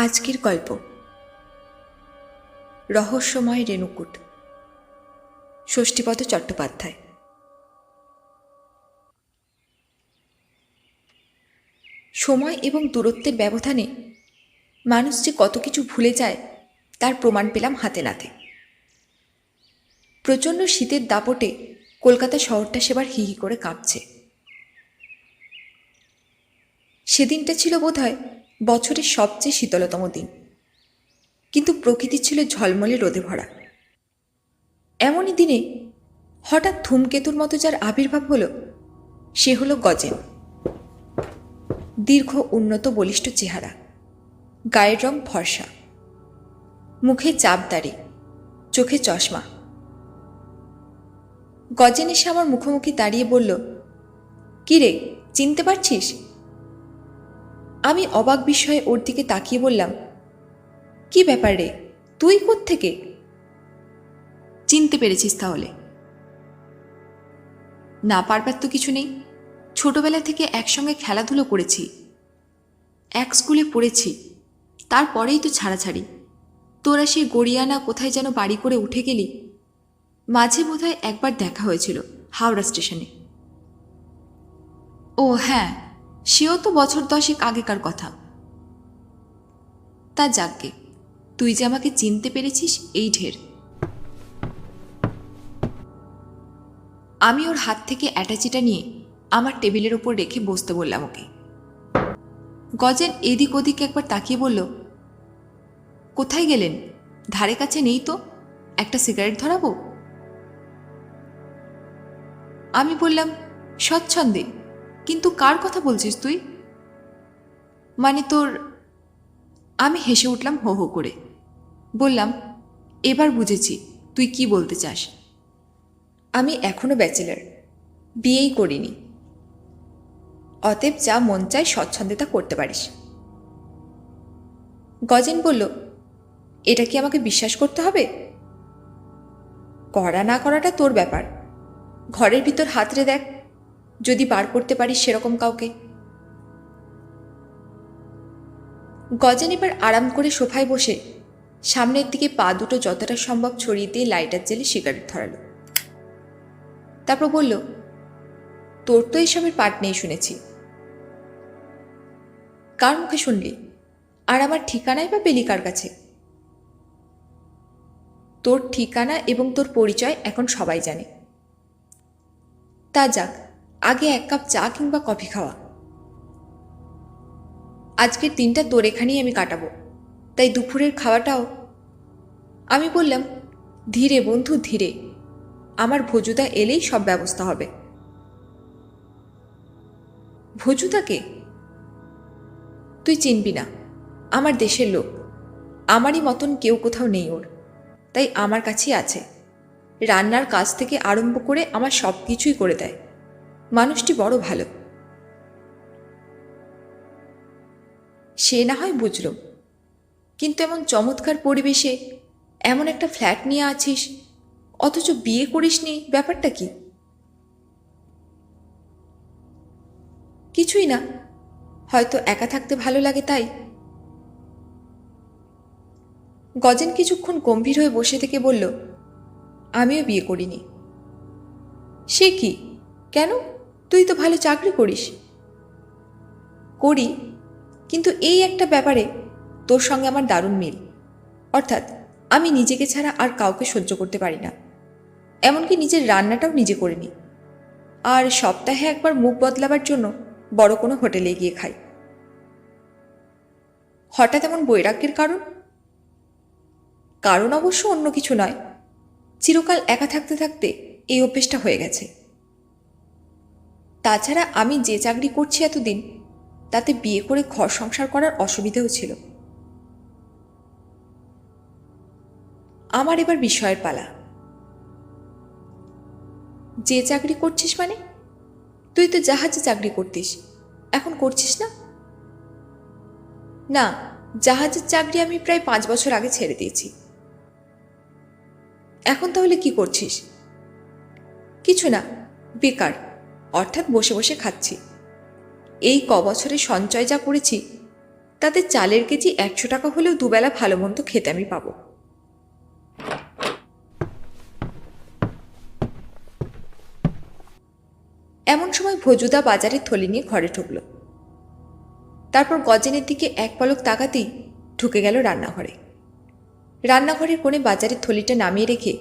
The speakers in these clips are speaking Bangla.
আজকের গল্প রহস্যময় রেণুকূট, ষষ্ঠীপদ চট্টোপাধ্যায়। সময় এবং দূরত্বের ব্যবধানে মানুষ যে কত কিছু ভুলে যায় তার প্রমাণ পেলাম হাতে নাতে। প্রচণ্ড শীতের দাপটে কলকাতা শহরটা সেবার হি হি করে কাঁপছে। সেদিনটা ছিল বোধহয় বছরের সবচেয়ে শীতলতম দিন, কিন্তু প্রকৃতি ছিল ঝলমলে রোদে ভরা। এমনই দিনে হঠাৎ ধূমকেতুর মতো যার আবির্ভাব হলো সে হলো গজেন। দীর্ঘ, উন্নত, বলিষ্ঠ চেহারা, গায়ের রং ফর্সা, মুখে চাপদাড়ি, চোখে চশমা। গজেন এসে আমার মুখোমুখি দাঁড়িয়ে বলল, "কি রে, চিনতে পারছিস?" আমি অবাক বিস্ময়ে ওর দিকে তাকিয়ে বললাম, "কি ব্যাপার রে, তুই কোত্থেকে? চিনতে পেরেছিস তাহলে?" না পারবার তো কিছু নেই, ছোটবেলা থেকে একসঙ্গে খেলাধুলো করেছি, এক স্কুলে পড়েছি, তারপরেই তো ছাড়াছাড়ি। তোরা সেই গড়িয়ানা কোথায় যেন বাড়ি করে উঠে গেলি, মাঝে বোধহয় একবার দেখা হয়েছিল হাওড়া স্টেশনে। ও হ্যাঁ, সেও তো বছর 10 আগেকার কথা। তা যাকগে, তুই যে আমাকে চিনতে পেরেছিস এই ঢের। আমি ওর হাত থেকে অ্যাটাচিটা নিয়ে আমার টেবিলের ওপর রেখে বসতে বললাম ওকে। গজেন এদিক ওদিক একবার তাকিয়ে বলল, "কোথায় গেলেন? ধারে কাছে নেই তো, একটা সিগারেট ধরাবো?" আমি বললাম, "স্বচ্ছন্দে, কিন্তু কার কথা বলছিস তুই? মানে তোর..." আমি হেসে উঠলাম হো হো করে। বললাম, "এবার বুঝেছি তুই কি বলতে চাস। আমি এখনো ব্যাচেলার, বিয়েই করিনি, অতএব যা মন চায় স্বচ্ছন্দে তা করতে পারিস।" গজেন বলল, "এটা কি আমাকে বিশ্বাস করতে হবে? করা না করাটা তোর ব্যাপার। ঘরের ভিতর হাতড়ে দেখ, যদি বার করতে পারিস সেরকম কাউকে।" গজেন এবার আরাম করে সোফায় বসে সামনের দিকে পা দুটো যতটা সম্ভব ছড়িয়ে দিয়ে লাইটার জেলে সিগারেট ধরালো। তারপর বলল, "তোর তো এইসবের পাট নেই শুনেছি। কার মুখে শুনলি? আর আমার ঠিকানাই বা পেলি কার কাছে? তোর ঠিকানা এবং তোর পরিচয় এখন সবাই জানে। তা যাক, আগে এক কাপ চা কিংবা কফি খাওয়া। আজকের দিনটা তোর এখানেই আমি কাটাবো, তাই দুপুরের খাওয়াটাও..." আমি বললাম, "ধীরে বন্ধু, ধীরে, আমার ভজুদা এলেই সব ব্যবস্থা হবে।" ভজুদাকে তুই চিনবি না, আমার দেশের লোক, আমারই মতন কেউ কোথাও নেই ওর, তাই আমার কাছেই আছে। রান্নার কাজ থেকে আরম্ভ করে আমার সব কিছুই করে দেয়। মানুষটি বড় ভালো। সে না হয় বুঝল, কিন্তু এমন চমৎকার পরিবেশে এমন একটা ফ্ল্যাট নিয়ে আছিস, অথচ বিয়ে করিসনি, ব্যাপারটা কি? কিছুই না, হয়তো একা থাকতে ভালো লাগে তাই। গজেন কিছুক্ষণ গম্ভীর হয়ে বসে থেকে বলল, "আমিও বিয়ে করিনি।" "সে কি, কেন? তুই তো ভালো চাকরি করিস।" "করি, কিন্তু এই একটা ব্যাপারে তোর সঙ্গে আমার দারুণ মিল। অর্থাৎ আমি নিজেকে ছাড়া আর কাউকে সহ্য করতে পারি না, এমনকি নিজের রান্নাটাও নিজে করে নিই। আর সপ্তাহে একবার মুখ বদলাবার জন্য বড় কোনো হোটেলে গিয়ে খাই।" "হঠাৎ এমন বৈরাগ্যের কারণ?" "কারণ অবশ্য অন্য কিছু নয়, চিরকাল একা থাকতে থাকতে এই অভ্যেসটা হয়ে গেছে। তাছাড়া আমি যে চাকরি করছি এতদিন, তাতে বিয়ে করে ঘর সংসার করার অসুবিধেও ছিল।" আমার এবার বিস্ময়ের পালা। "যে চাকরি করছিস মানে? তুই তো জাহাজে চাকরি করতিস, এখন করছিস না?" "না, জাহাজের চাকরি আমি প্রায় 5 বছর আগে ছেড়ে দিয়েছি।" "এখন তাহলে কি করছিস?" "কিছু না, বেকার, অর্থাৎ বসে বসে খাচ্ছি। এই বছরে সঞ্চয় যা করেছি তাতে চালের কেজি 100 টাকা হলেও দুবেলা ভালো মন্দ খেতে আমি পাবো। এমন সময় ভজুদা বাজারের থলি নিয়ে ঘরে ঢুকল। তারপর গজেনের দিকে এক পলক তাকাতেই ঢুকে গেল রান্নাঘরে। রান্নাঘরের কোণে বাজারের থলিটা নামিয়ে রেখে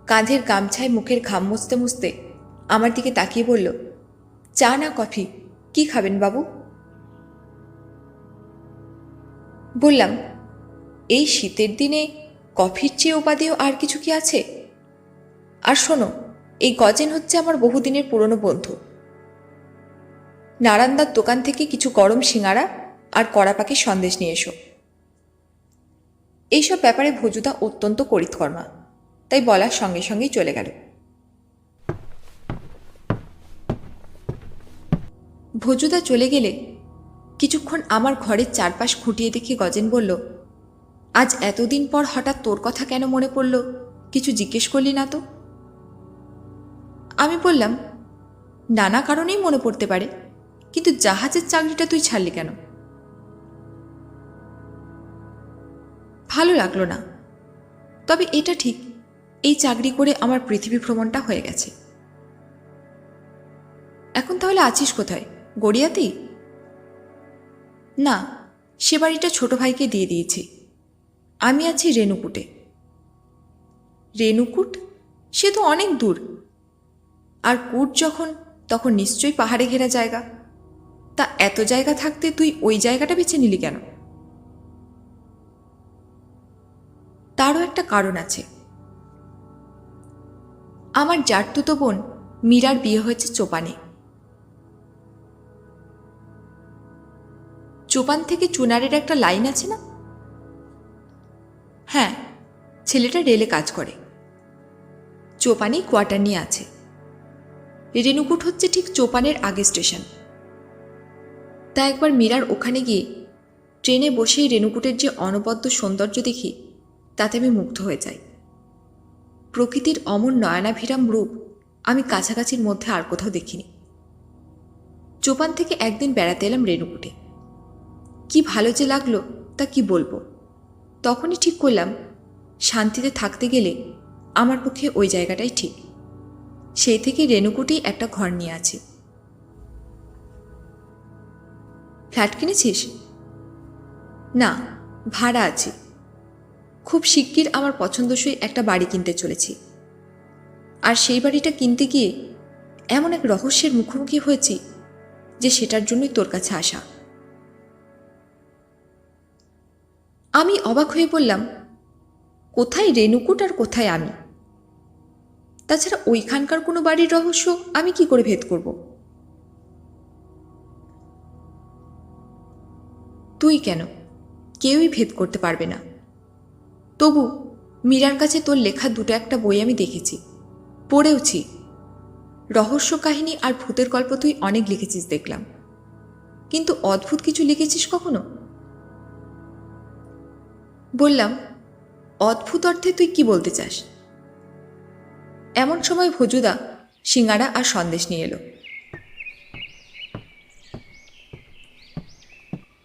কাঁধের গামছায় মুখের ঘাম মুছতে মুছতে আমার দিকে তাকিয়ে বলল, চা না কফি, কি খাবেন বাবু? বললাম, এই শীতের দিনে কফির চেয়ে উপাদেয় আর কিছু কি আছে? আর শোনো, এই গজেন হচ্ছে আমার বহুদিনের পুরনো বন্ধু। নারান্দার দোকান থেকে কিছু গরম সিঙাড়া আর কড়া পাখির সন্দেশ নিয়ে এসো। এইসব ব্যাপারে ভজুদা অত্যন্ত করিতকর্মা, তাই বলার সঙ্গে সঙ্গেই চলে গেল। ভজুদা চলে গেলে কিছুক্ষণ আমার ঘরের চারপাশ খুঁটিয়ে দেখে গজেন বলল, আজ এতদিন পর হঠাৎ তোর কথা কেন মনে পড়ল? কিছু জিজ্ঞেস করলি না তো? আমি বললাম, নানা কারণেই মনে পড়তে পারে, কিন্তু জাহাজের চাকরিটা তুই ছাড়লি কেন? ভালো লাগলো না। তবে এটা ঠিক, এই চাকরি করে আমার পৃথিবী ভ্রমণটা হয়ে গেছে। এখন তাহলে আছিস কোথায়? গড়িয়াতেই? না, সে বাড়িটা ছোট ভাইকে দিয়ে দিয়েছি। আমি আছি রেণুকুটে। রেণুকুট? সে তো অনেক দূর। আর কুট যখন, তখন নিশ্চয়ই পাহাড়ে ঘেরা জায়গা। তা এত জায়গা থাকতে তুই ওই জায়গাটা বেছে নিলি কেন? তারও একটা কারণ আছে। আমার জারতুতো বোন মীরার বিয়ে হয়েছে চোপানে। চোপান থেকে চুনারের একটা লাইন আছে না? হ্যাঁ, ছেলেটা রেলে কাজ করে। চোপানেই কোয়ার্টার নিয়ে আছে। রেণুকুট হচ্ছে ঠিক চোপানের আগে স্টেশন। তা একবার মীরার ওখানে গিয়ে ট্রেনে বসেই রেণুকুটের যে অনবদ্য সৌন্দর্য দেখি, তাতে আমি মুগ্ধ হয়ে যাই। প্রকৃতির অমর নয়নাভিরাম রূপ আমি কাছাকাছির মধ্যে আর কোথাও দেখিনি। চোপান থেকে একদিন বেড়াতে এলাম রেণুকুটে। কি ভালো যে লাগলো তা কি বলবো। তখনই ঠিক করলাম, শান্তিতে থাকতে গেলে আমার পক্ষে ওই জায়গাটাই ঠিক। সেই থেকে রেণুকুটেই একটা ঘর নিয়ে আছি। ফ্ল্যাট কিনেছিস? না, ভাড়া আছি। খুব শিগগির আমার পছন্দসই একটা বাড়ি কিনতে চলেছি। আর সেই বাড়িটা কিনতে গিয়ে এমন এক রহস্যের মুখোমুখি হয়েছি যে সেটার জন্যই তোর কাছে আসা। আমি অবাক হয়ে বললাম, কোথায় রেণুকুট আর কোথায় আমি? তাছাড়া ওইখানকার কোনো বাড়ির রহস্য আমি কি করে ভেদ করব? তুই কেন, কেউই ভেদ করতে পারবে না। তবু মীরার কাছে তোর লেখা দুটো একটা বই আমি দেখেছি, পড়েওছি। রহস্য কাহিনী আর ভূতের গল্প তুই অনেক লিখেছিস দেখলাম, কিন্তু অদ্ভুত কিছু লিখেছিস কখনো? বললাম, অদ্ভুত অর্থে তুই কি বলতে চাস? এমন সময় ভজুদা সিঙ্গাড়া আর সন্দেশ নিয়ে এলো।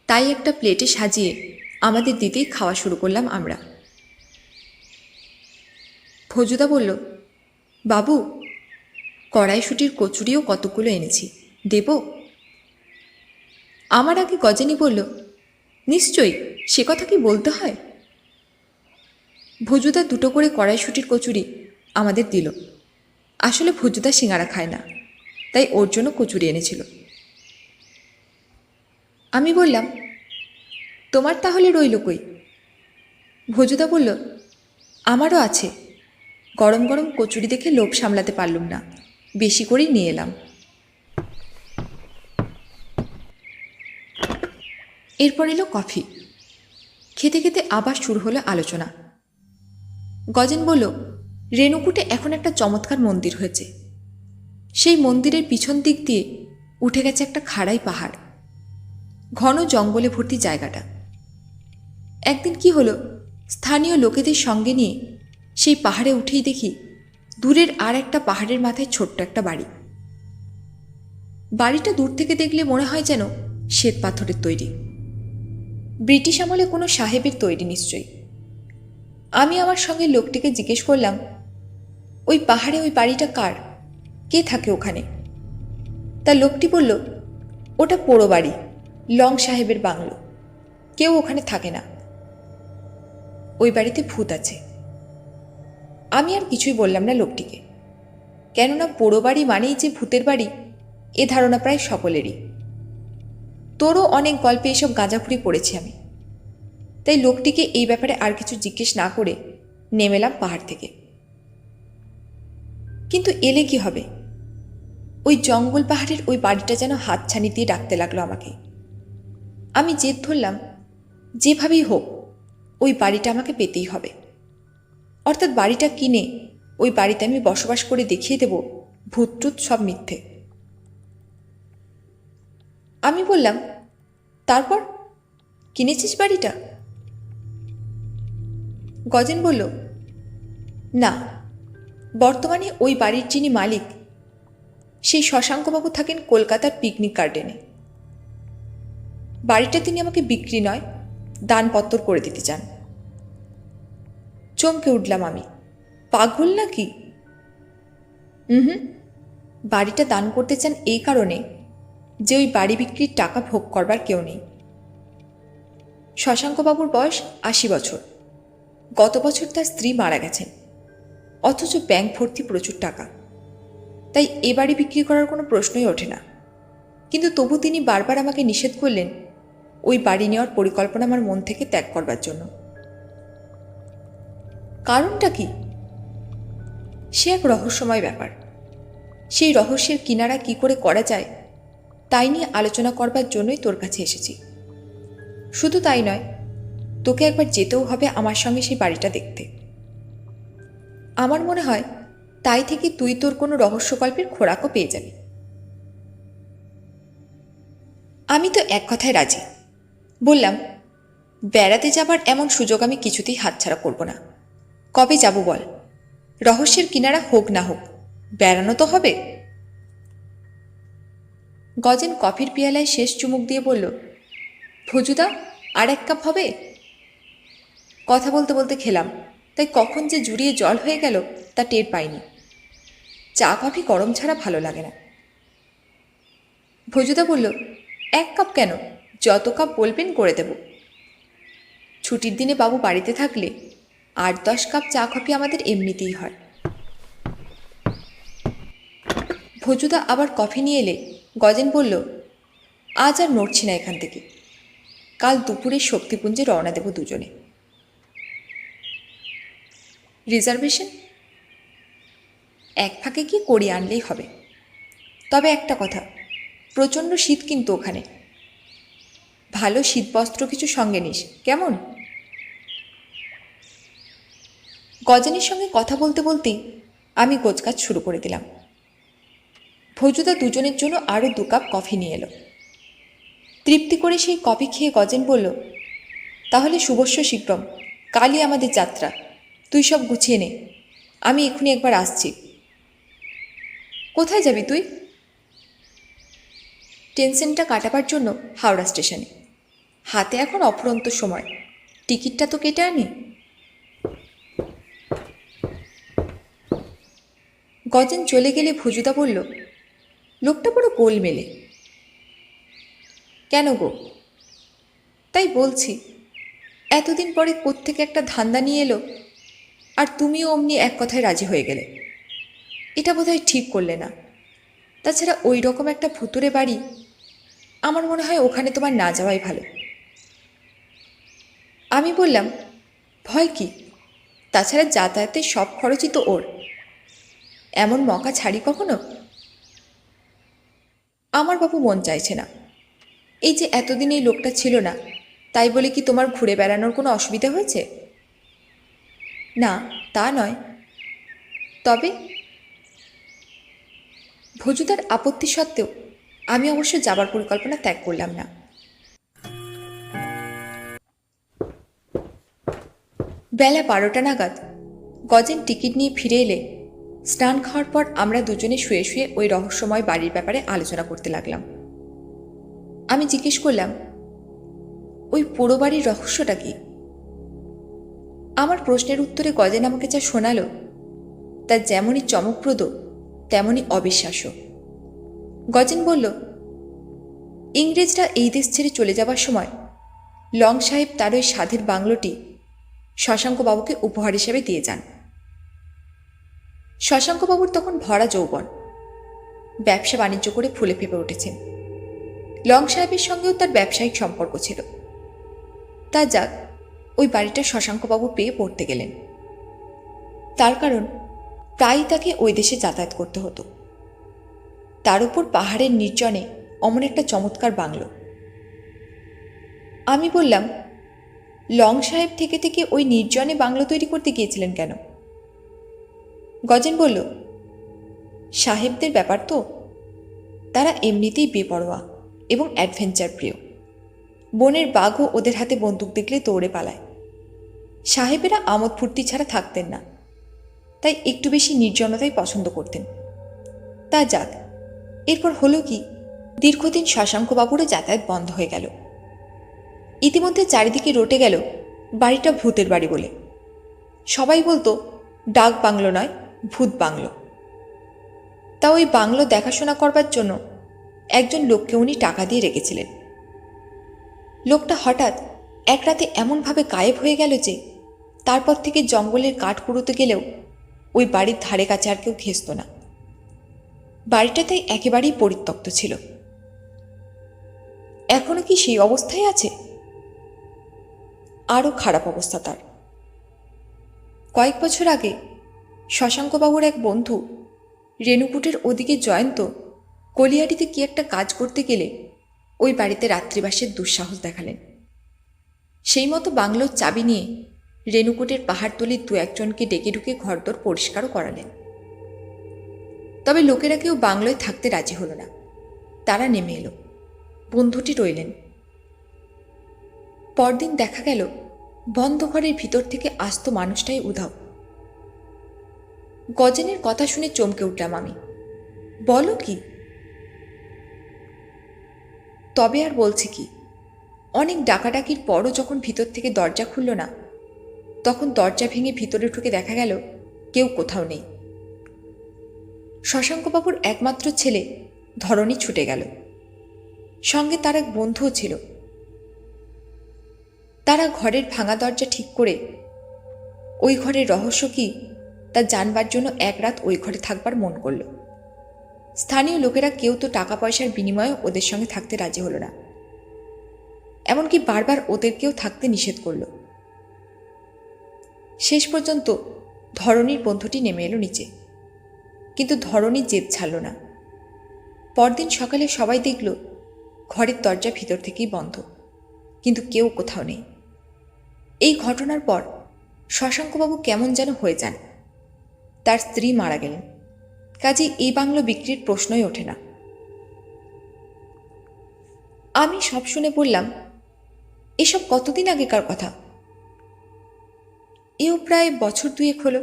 তাই একটা প্লেটে সাজিয়ে আমাদের দিতেই খাওয়া শুরু করলাম আমরা। ভজুদা বলল, বাবু, কড়াইশুটির কচুরিও কতগুলো এনেছি, দেব? আমার আগে গজেনি বলল, নিশ্চয়ই, সে কথা কি বলতে হয়। ভজুদা দুটো করে কড়াইশুটির কচুরি আমাদের দিল। আসলে ভজুদা সিঙ্গারা খায় না, তাই ওর জন্য কচুরি এনেছিল। আমি বললাম, তোমার তাহলে রইল কই? ভজুদা বলল, আমারও আছে। গরম গরম কচুরি দেখে লোভ সামলাতে পারলুম না, বেশি করেই নিয়ে এলাম। এরপর এলো কফি। খেতে খেতে আবার শুরু হলো আলোচনা। গজেন বলল, রেণুকুটে এখন একটা চমৎকার মন্দির হয়েছে। সেই মন্দিরের পিছন দিক দিয়ে উঠে গেছে একটা খাড়াই পাহাড়। ঘন জঙ্গলে ভর্তি জায়গাটা। একদিন কি হলো, স্থানীয় লোকেদের সঙ্গে নিয়ে সেই পাহাড়ে উঠেই দেখি দূরের আর একটা পাহাড়ের মাথায় ছোট্ট একটা বাড়ি। বাড়িটা দূর থেকে দেখলে মনে হয় যেন শ্বেত পাথরের তৈরি। ব্রিটিশ আমলে কোনো সাহেবের তৈরি নিশ্চয়ই। আমি আমার সঙ্গে লোকটিকে জিজ্ঞেস করলাম, ওই পাহাড়ে ওই বাড়িটা কার, কে থাকে ওখানে? তা লোকটি বলল, ওটা পোড়ো বাড়ি, লং সাহেবের বাংলো, কেউ ওখানে থাকে না, ওই বাড়িতে ভূত আছে। আমি আর কিছুই বললাম না লোকটিকে, কেননা পোড়ো বাড়ি মানেই যে ভূতের বাড়ি এ ধারণা প্রায় সকলেরই। তোরও অনেক গল্পে এসব গাঁজাখুরি পড়েছি আমি, তাই লোকটিকে এই ব্যাপারে আর কিছু জিজ্ঞেস না করে নেমেলাম পাহাড় থেকে। কিন্তু এলে কি হবে? ওই জঙ্গল পাহাড়ের ওই বাড়িটা যেন হাতছানি দিয়ে ডাকতে লাগলো আমাকে। আমি জেদ ধরলাম, যেভাবেই হোক ওই বাড়িটা আমাকে পেতেই হবে, অর্থাৎ বাড়িটা কিনে ওই বাড়িতে আমি বসবাস করে দেখিয়ে দেব ভূত টুত সব মিথ্যে। আমি বললাম, তারপর কিনেছিস বাড়িটা? গজেন বলল, না, বর্তমানে ওই বাড়ির যিনি মালিক সেই শশাঙ্কবাবু থাকেন কলকাতার পিকনিক গার্ডেনে। বাড়িটা তিনি আমাকে বিক্রি নয়, দানপত্তর করে দিতে চান। চমকে উঠলাম আমি, পাগল নাকি? হুম, বাড়িটা দান করতে চান এই কারণে যে ওই বাড়ি বিক্রির টাকা ভোগ করবার কেউ নেই। শশাঙ্কবাবুর বয়স ৮০ বছর, গত বছর তার স্ত্রী মারা গেছেন, অথচ ব্যাংক ভর্তি প্রচুর টাকা, তাই এ বাড়ি বিক্রি করার কোনো প্রশ্নই ওঠে না। কিন্তু তবু তিনি বারবার আমাকে নিষেধ করলেন ওই বাড়ি নেওয়ার পরিকল্পনা আমার মন থেকে ত্যাগ করবার জন্য। কারণটা কি? সে এক রহস্যময় ব্যাপার। সেই রহস্যের কিনারা কি করে করা যায় তাই নিয়ে আলোচনা করবার জন্যই তোর কাছে এসেছি। শুধু তাই নয়, তোকে একবার যেতেও হবে আমার সঙ্গে সেই বাড়িটা দেখতে। আমার মনে হয় তাই থেকে তুই তোর কোনো রহস্যকল্পের খোরাকও পেয়ে যাবি। আমি তো এক কথায় রাজি। বললাম, বেড়াতে যাবার এমন সুযোগ আমি কিছুতেই হাতছাড়া করব না। কবে যাব বল? রহস্যের কিনারা হোক না হোক, বেড়ানো তো হবে। গজেন কফির পেয়ালায় শেষ চুমুক দিয়ে বলল, ভজুদা, আর এক কাপ হবে? কথা বলতে বলতে খেলাম, তাই কখন যে জুড়িয়ে জল হয়ে গেল তা টের পাইনি। চা কফি গরম ছাড়া ভালো লাগে না। ভজুদা বলল, এক কাপ কেন, যত কাপ বলবেন করে দেব। ছুটির দিনে বাবু বাড়িতে থাকলে ৮-১০ কাপ চা কফি আমাদের এমনিতেই হয়। ভজুদা আবার কফি নিয়ে এলে গজেন বলল, আজ আর নড়ছি না এখান থেকে, কাল দুপুরে শক্তিপুঞ্জে রওনা দেব দুজনে। রিজার্ভেশন এক ফাঁকে কি করিয়ে আনলেই হবে। তবে একটা কথা, প্রচণ্ড শীত কিন্তু ওখানে, ভালো শীতবস্ত্র কিছু সঙ্গে নিস কেমন? গজেনের সঙ্গে কথা বলতে বলতেই আমি গোছগাছ শুরু করে দিলাম। ভজুদা দুজনের জন্য আরও ২ কাপ কফি নিয়ে এলো। তৃপ্তি করে সেই কফি খেয়ে গজেন বলল, তাহলে শুভস্য শীঘ্রম, কালই আমাদের যাত্রা, তুই সব গুছিয়ে নে, আমি এক্ষুনি একবার আসছি। কোথায় যাবি তুই? টেনশনটা কাটাবার জন্য হাওড়া স্টেশনে। হাতে এখন অফুরন্ত সময়, টিকিটটা তো কেটে আনি। গজেন চলে গেলে ভজুদা বলল, লোকটা বড় গোল মেলে। কেন গো? তাই বলছি, এতদিন পরে কোত্থেকে একটা ধান্দা নিয়ে এলো, আর তুমিও অমনি এক কথায় রাজি হয়ে গেলে। এটা বোধহয় ঠিক করলে না। তাছাড়া ওই রকম একটা ভুতুরে বাড়ি, আমার মনে হয় ওখানে তোমার না যাওয়াই ভালো। আমি বললাম, ভয় কি? তাছাড়া যাতায়াতের সব খরচই তো ওর, এমন মকা ছাড়ি কখনো? আমার বাবু মন চাইছে না। এই যে এতদিন এই লোকটা ছিল না, তাই বলে কি তোমার ঘুরে বেড়ানোর কোনো অসুবিধা হয়েছে? না, তা নয়। তবে ভজুদার আপত্তি সত্ত্বেও আমি অবশ্য যাবার পরিকল্পনা ত্যাগ করলাম না। বেলা ১২টা নাগাদ গজেন টিকিট নিয়ে ফিরে এলে স্নান খাওয়ার পর আমরা দুজনে শুয়ে শুয়ে ওই রহস্যময় বাড়ির ব্যাপারে আলোচনা করতে লাগলাম। আমি জিজ্ঞেস করলাম, ওই পোড়ো বাড়ির রহস্যটা কি? আমার প্রশ্নের উত্তরে গজেন আমাকে যা শোনালো তা যেমনই চমকপ্রদ তেমনই অবিশ্বাস্য। গজেন বলল, ইংরেজরা এই দেশ ছেড়ে চলে যাবার সময় লং সাহেব তার ওই সাধের বাংলোটি শশাঙ্কবাবুকে উপহার হিসেবে দিয়ে যান। শশাঙ্কবাবুর তখন ভরা যৌবন, ব্যবসা বাণিজ্য করে ফুলে ফেপে উঠেছেন। লং সাহেবের সঙ্গেও তার ব্যবসায়িক সম্পর্ক ছিল। তা যাক, ওই বাড়িটা শশাঙ্কবাবু পেয়ে পড়তে গেলেন। তার কারণ প্রায়ই তাকে ওই দেশে যাতায়াত করতে হতো। তার উপর পাহাড়ের নির্জনে অমন একটা চমৎকার বাংলো। আমি বললাম, লং সাহেব থেকে থেকে ওই নির্জনে বাংলো তৈরি করতে গিয়েছিলেন কেন? গজেন বলল, সাহেবদের ব্যাপার তো, তারা এমনিতেই বেপরোয়া এবং অ্যাডভেঞ্চার প্রিয়। বনের বাঘও ওদের হাতে বন্দুক দেখলে দৌড়ে পালায়। সাহেবেরা আমোদ ফুর্তি ছাড়া থাকতেন না, তাই একটু বেশি নির্জনতাই পছন্দ করতেন। তা যাক, এরপর হলো কি, দীর্ঘদিন শশাঙ্কবাবুরও যাতায়াত বন্ধ হয়ে গেল। ইতিমধ্যে চারিদিকে রটে গেল বাড়িটা ভূতের বাড়ি বলে। সবাই বলতো ডাক বাংলো নয়, ভূত বাংলো। তা ওই বাংলো দেখাশোনা করবার জন্য একজন লোককে উনি টাকা দিয়ে রেখেছিলেন। লোকটা হঠাৎ এক রাতে এমনভাবে গায়েব হয়ে গেল যে তারপর থেকে জঙ্গলের কাঠ কুড়োতে গেলেও ওই বাড়ির ধারে কাছে আর কেউ ঘেঁষত না। বাড়িটাতে একেবারেই পরিত্যক্ত ছিল। এখনো কি সেই অবস্থায় আছে? আরও খারাপ অবস্থা তার। কয়েক বছর আগে শশাঙ্কবাবুর এক বন্ধু রেণুকুটের ওদিকে জয়ন্ত কলিয়াটিতে কি একটা কাজ করতে গেলে ওই বাড়িতে রাত্রিবাসের দুঃসাহস দেখালেন। সেই মতো বাংলোর চাবি নিয়ে রেণুকুটের পাহাড়তলির দু একজনকে ডেকে ঢুকে ঘরদোর পরিষ্কারও করালেন। তবে লোকেরা কেউ বাংলোয় থাকতে রাজি হলো না। তারা নেমে এলো, বন্ধুটি রইলেন। পরদিন দেখা গেল বন্ধ ঘরের ভিতর থেকে আস্ত মানুষটাই উধাও। গজেনের কথা শুনে চমকে উঠলাম আমি। বলো কি? তবে আর বলছি কি, অনেক ডাকাডাকির পরও যখন ভিতর থেকে দরজা খুলল না, তখন দরজা ভেঙে ভিতরে ঢুকে দেখা গেল কেউ কোথাও নেই। শশাঙ্কবাবুর একমাত্র ছেলে ধরণী ছুটে গেল, সঙ্গে তার এক বন্ধুও ছিল। তারা ঘরের ভাঙা দরজা ঠিক করে ওই ঘরের রহস্য কি তা জানবার জন্য এক রাত ওই ঘরে থাকবার মন করল। স্থানীয় লোকেরা কেউ তো টাকা পয়সার বিনিময়ে ওদের সঙ্গে থাকতে রাজি হলো না, এমনকি বারবার ওদেরকেও থাকতে নিষেধ করল। শেষ পর্যন্ত ধরণীর বন্ধুটি নেমে এলো নিচে, কিন্তু ধরণী জেদ ছাড়ল না। পরদিন সকালে সবাই দেখল ঘরের দরজা ভিতর থেকেই বন্ধ, কিন্তু কেউ কোথাও নেই। এই ঘটনার পর শশাঙ্কবাবু কেমন যেন হয়ে যান। তার স্ত্রী মারা গেলেন, কাজেই এই বাংলো বিক্রির প্রশ্নই ওঠে না। আমি সব শুনে বললাম, এসব কতদিন আগেকার কথা? এও প্রায় বছর দুয়েক হলো।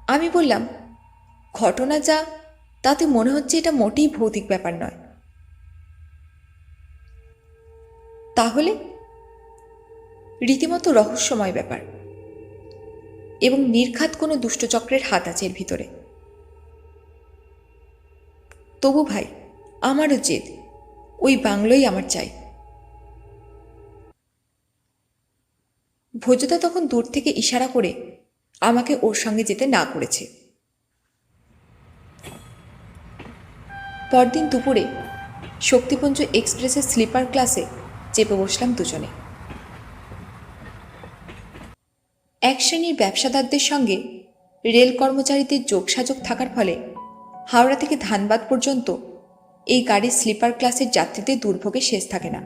আমি বললাম, ঘটনা যা তাতে মনে হচ্ছে এটা মোটেই ভৌতিক ব্যাপার নয়। তাহলে? রীতিমতো রহস্যময় ব্যাপার, এবং নির্ঘাত কোনো দুষ্টচক্রের হাত আছে এর ভিতরে। তবু ভাই, আমারও জেদ, ওই বাংলোই আমার চাই। ভোজদা তখন দূর থেকে ইশারা করে আমাকে ওর সঙ্গে যেতে না করেছে। পরদিন দুপুরে শক্তিপুঞ্জ এক্সপ্রেসের স্লিপার ক্লাসে চেপে বসলাম দুজনে। এক শ্রেণীর ব্যবসাদারদের সঙ্গে রেল কর্মচারীদের যোগসাযোগ থাকার ফলে হাওড়া থেকে ধানবাদ পর্যন্ত এই গাড়ির স্লিপার ক্লাসের যাত্রীদের দুর্ভোগে শেষ থাকে না।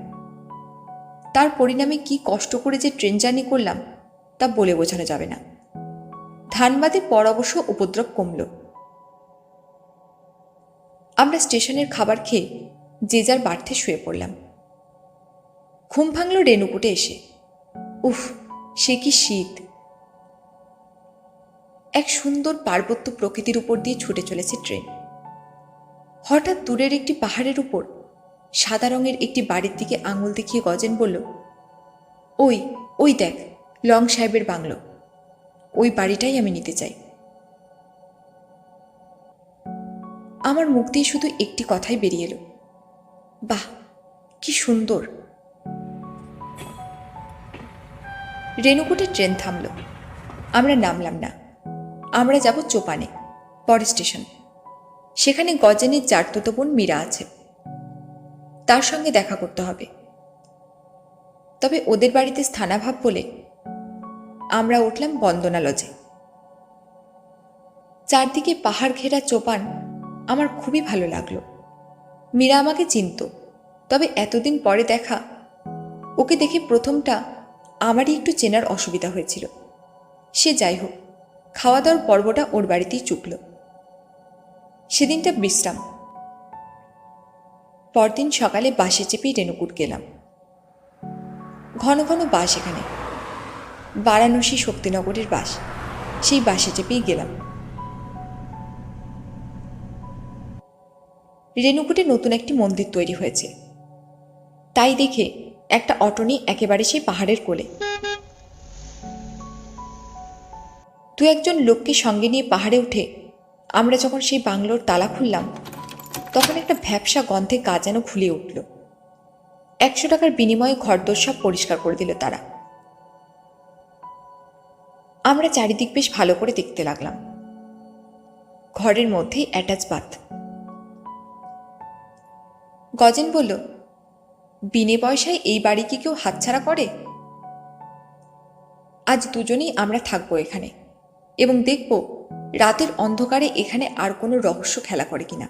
তার পরিণামে কি কষ্ট করে যে ট্রেন জার্নি করলাম তা বলে বোঝানো যাবে না। ধানবাদের পর অবশ্য উপদ্রব কমল। আমরা স্টেশনের খাবার খেয়ে যে যার বার্থে শুয়ে পড়লাম। ঘুম ভাঙল রেণুকুটে এসে। উফ, সে কি শীত! এক সুন্দর পার্বত্য প্রকৃতির উপর দিয়ে ছুটে চলেছে ট্রেন। হঠাৎ দূরের একটি পাহাড়ের উপর সাদা রঙের একটি বাড়ির দিকে আঙুল দেখিয়ে গজেন বলল, ওই ওই দেখ, লং সাহেবের বাংলো। ওই বাড়িটাই আমি নিতে চাই। আমার মুখ দিয়ে শুধু একটি কথাই বেরিয়ে এলো, বাহ, কি সুন্দর। রেণুকুটে ট্রেন থামল। আমরা নামলাম না। আমরা যাব চোপানে, পরের স্টেশন। সেখানে গজেনের চারতুতো বোন মীরা আছে, তার সঙ্গে দেখা করতে হবে। তবে ওদের বাড়িতে স্থানাভাব বলে আমরা উঠলাম বন্দনা লজে। চারদিকে পাহাড় ঘেরা চোপান আমার খুবই ভালো লাগলো। মীরা আমাকে চিনত, তবে এতদিন পরে দেখা, ওকে দেখে প্রথমটা আমারই একটু চেনার অসুবিধা হয়েছিল। সে যাই হোক, খাওয়া দাওয়ার পর্বটা ওর বাড়িতেই চুকল। সেদিনটা বিশ্রাম। পরদিন সকালে বাসে চেপেই রেণুকুট গেলাম। ঘন ঘন বাস এখানে, বারাণসী শক্তিনগরের বাস। সেই বাসে চেপেই গেলাম। রেণুকুটে নতুন একটি মন্দির তৈরি হয়েছে, তাই দেখে একটা অটো নিয়ে একেবারে সেই পাহাড়ের কোলে। দু একজন লোককে সঙ্গে নিয়ে পাহাড়ে উঠে আমরা যখন সেই বাংলোর তালা খুললাম, তখন একটা ভ্যাপসা গন্ধে গা যেন ফুলিয়ে উঠল। 100 টাকার বিনিময়ে ঘরদোর সব পরিষ্কার করে দিল তারা। আমরা চারিদিক বেশ ভালো করে দেখতে লাগলাম। ঘরের মধ্যেই অ্যাটাচ বাথ। গজেন বলল, বিনে পয়সায় এই বাড়ি কি কেউ হাতছাড়া করে? আজ দুজনেই আমরা থাকবো এখানে, এবং দেখব রাতের অন্ধকারে এখানে আর কোনো রহস্য খেলা করে কিনা।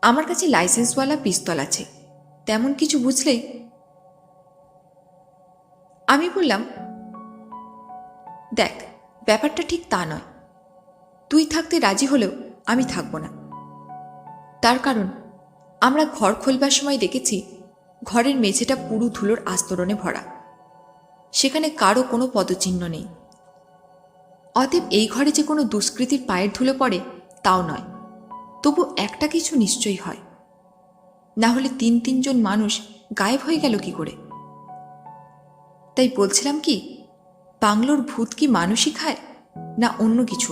আমার কাছে লাইসেন্সওয়ালা পিস্তল আছে, তেমন কিছু বুঝলেই। আমি বললাম, দেখ, ব্যাপারটা ঠিক তা নয়। তুই থাকতে রাজি হলেও আমি থাকব না। তার কারণ, আমরা ঘর খোলবার সময় দেখেছি ঘরের মেঝেটা পুরু ধুলোর আস্তরণে ভরা। সেখানে কারো কোনো পদচিহ্ন নেই। অতএব এই ঘরে যে কোনো দুষ্কৃতীর পায়ের ধুলো পড়ে তাও নয়, তবু একটা কিছু নিশ্চয়ই হয়। না হলে 3-3 জন মানুষ গায়েব হয়ে গেল কি করে? তাই বলছিলাম কি, বাংলোর ভূত কি মানুষই খায়, না অন্য কিছু?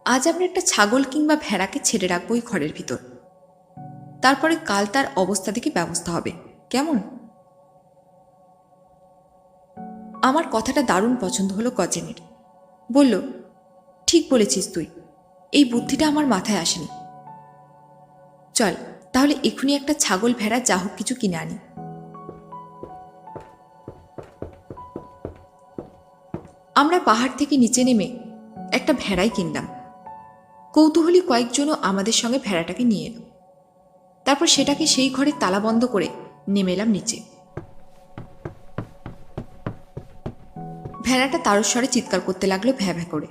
আজ আমরা একটা ছাগল কিংবা ভেড়াকে ছেড়ে রাখবো ওই ঘরের ভিতর। তারপরে কাল তার অবস্থা দেখে ব্যবস্থা হবে, কেমন? আমার কথাটা দারুণ পছন্দ হলো গজেনের। বলল, ঠিক বলেছিস তুই, এই বুদ্ধিটা আমার মাথায় আসেনি। চল তাহলে এক্ষুনি একটা ছাগল ভেড়া যা হোক কিছু কিনে আনি। আমরা পাহাড় থেকে নিচে নেমে একটা ভেড়াই কিনলাম। কৌতূহলী কয়েকজনও আমাদের সঙ্গে ভেড়াটাকে নিয়ে এলো। তারপর সেটাকে সেই ঘরে তালা বন্ধ করে নেমে এলাম নিচে। ভেড়াটা তারস্বরে চিৎকার করতে লাগলো ভ্যাঁ ভ্যাঁ করে।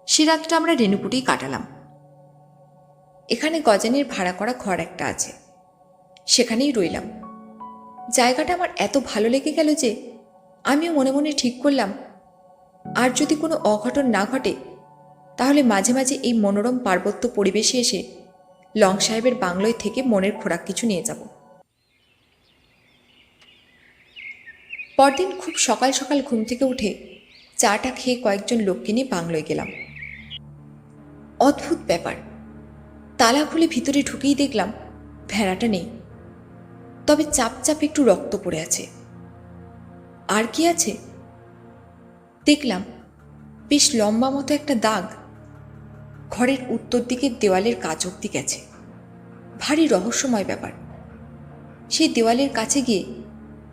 সে রাতটা আমরা রেণুকুটেই কাটালাম। এখানে গজেনের ভাড়া করা ঘর একটা আছে, সেখানেই রইলাম। জায়গাটা আমার এত ভালো লেগে গেল যে আমিও মনে মনে ঠিক করলাম, আর যদি কোনো অঘটন না ঘটে তাহলে মাঝে মাঝে এই মনোরম পার্বত্য পরিবেশে এসে লং সাহেবের বাংলোয় থেকে মনের খোরাক কিছু নিয়ে যাব। পরদিন খুব সকাল সকাল ঘুম থেকে উঠে চাটা খেয়ে কয়েকজন লোককে নিয়ে বাংলোয় গেলাম। অদ্ভুত ব্যাপার, তালা খুলে ভিতরে ঢুকেই দেখলাম ভেড়াটা নেই, তবে চাপ চাপ একটু রক্ত পড়ে আছে। আর কি আছে দেখলাম, বেশ লম্বা মতো একটা দাগ ঘরের উত্তর দিকের দেওয়ালের কাছ অব্দি গেছে। ভারী রহস্যময় ব্যাপার। সেই দেওয়ালের কাছে গিয়ে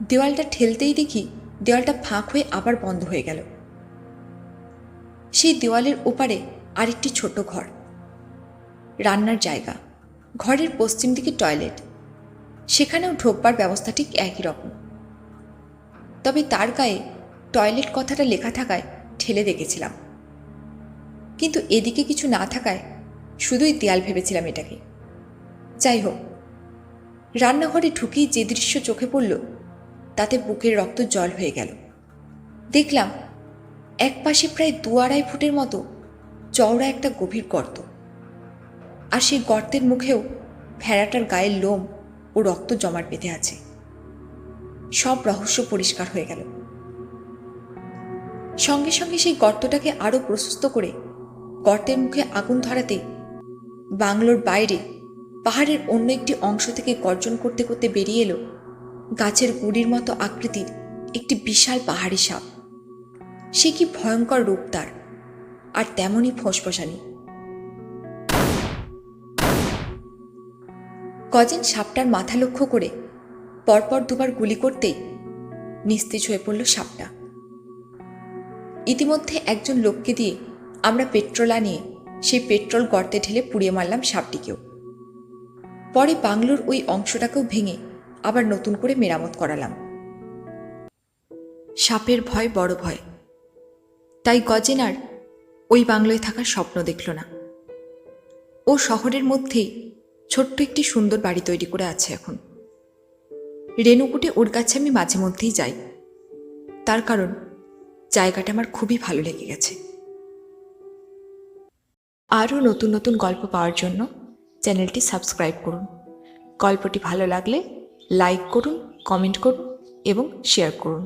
দেওয়ালটা ঠেলতেই দেখি দেওয়ালটা ফাঁক হয়ে আবার বন্ধ হয়ে গেল। সেই দেওয়ালের ওপারে আরেকটি ছোট ঘর, রান্নার জায়গা, ঘরের পশ্চিম দিকে টয়লেট। সেখানেও ঢোকবার ব্যবস্থা ঠিক একই রকম, তবে তার গায়ে টয়লেট কথাটা লেখা থাকায় ঠেলে দেখেছিলাম, কিন্তু এদিকে কিছু না থাকায় শুধুই দেয়াল ভেবেছিলাম এটাকে। যাই হোক, রান্নাঘরে ঢুকেই যে দৃশ্য চোখে পড়ল তাতে বুকের রক্ত জল হয়ে গেল। দেখলাম একপাশে প্রায় 2-2.5 ফুটের মতো চওড়া একটা গভীর গর্ত। আর সেই গর্তের মুখেও ভেড়াটার গায়ের লোম ও রক্ত জমাট বেঁধে আছে। সব রহস্য পরিষ্কার হয়ে গেল। সঙ্গে সঙ্গে সেই গর্তটাকে আরো প্রশস্ত করে গর্তের মুখে আগুন ধরাতেই বাংলোর বাইরে পাহাড়ের অন্য একটি অংশ থেকে গর্জন করতে করতে বেরিয়ে এলো গাছের গুড়ির মতো আকৃতির একটি বিশাল পাহাড়ি সাপ। সে কি ভয়ঙ্কর রূপ তার, আর তেমনই ফোঁসফোঁসানি। গজেন সাপটার মাথা লক্ষ্য করে পরপর দুবার গুলি করতেই নিস্তেজ হয়ে পড়ল সাপটা। ইতিমধ্যে একজন লোককে দিয়ে আমরা পেট্রোল আনিয়ে সেই পেট্রোল গর্তে ঢেলে পুড়িয়ে মারলাম সাপটিকেও। পরে বাংলোর ওই অংশটাকেও ভেঙে আবার নতুন করে মেরামত করালাম। সাপের ভয় বড় ভয়, তাই গজেন আর ওই বাংলোয় থাকার স্বপ্ন দেখল না। ও শহরের মধ্যেই ছোট্ট একটি সুন্দর বাড়ি তৈরি করে আছে এখন। রেণুকুটে ওর কাছে আমি মাঝে মধ্যেই যাই, তার কারণ জায়গাটা আমার খুবই ভালো লেগে গেছে। আরও নতুন নতুন গল্প পাওয়ার জন্য চ্যানেলটি সাবস্ক্রাইব করুন। গল্পটি ভালো লাগলে লাইক করুন, কমেন্ট করুন এবং শেয়ার করুন।